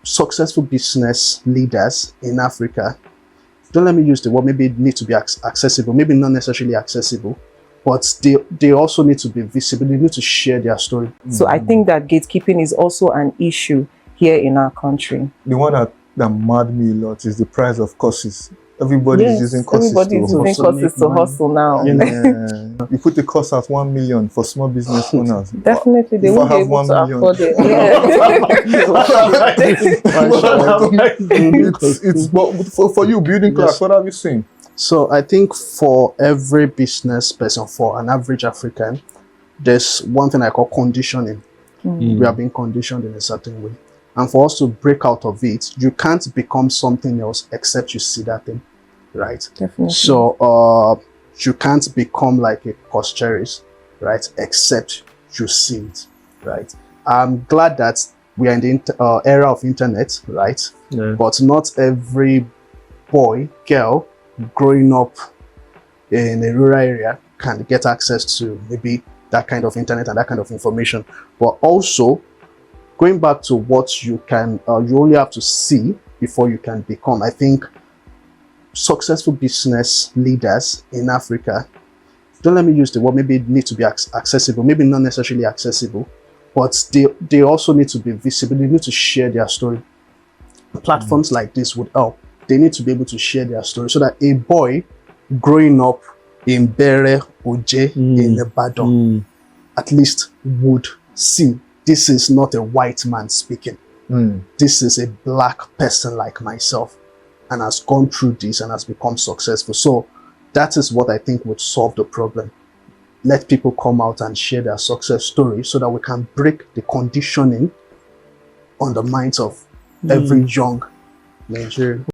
successful business leaders in Africa, don't let me use the word, maybe it need to be accessible, maybe not necessarily accessible, but they also need to be visible. They need to share their story. So I think that gatekeeping is also an issue here in our country. The one that mad me a lot is the price of courses. Everybody is using courses to hustle now. Yeah. You put the cost at 1 million for small business owners. Definitely, they won't be able to afford it. But for you, building Klak, what have you seen? So I think for every business person, for an average African, there's one thing I call conditioning. We are being conditioned in a certain way. And for us to break out of it, you can't become something else except you see that thing, right? Definitely. So you can't become like a Costeris, right? Except you see it, right? I'm glad that we are in the era of internet, right? Yeah. But not every boy, girl growing up in a rural area can get access to maybe that kind of internet and that kind of information. But also, going back to what you can, you only have to see before you can become. I think successful business leaders in Africa, don't let me use the word, maybe it need to be accessible, maybe not necessarily accessible, but they also need to be visible. They need to share their story. Platforms like this would help. They need to be able to share their story so that a boy growing up in Bere Oje in Ibadan at least would see this is not a white man speaking. This is a black person like myself and has gone through this and has become successful. So that is what I think would solve the problem. Let people come out and share their success story so that we can break the conditioning on the minds of every young Nigerian.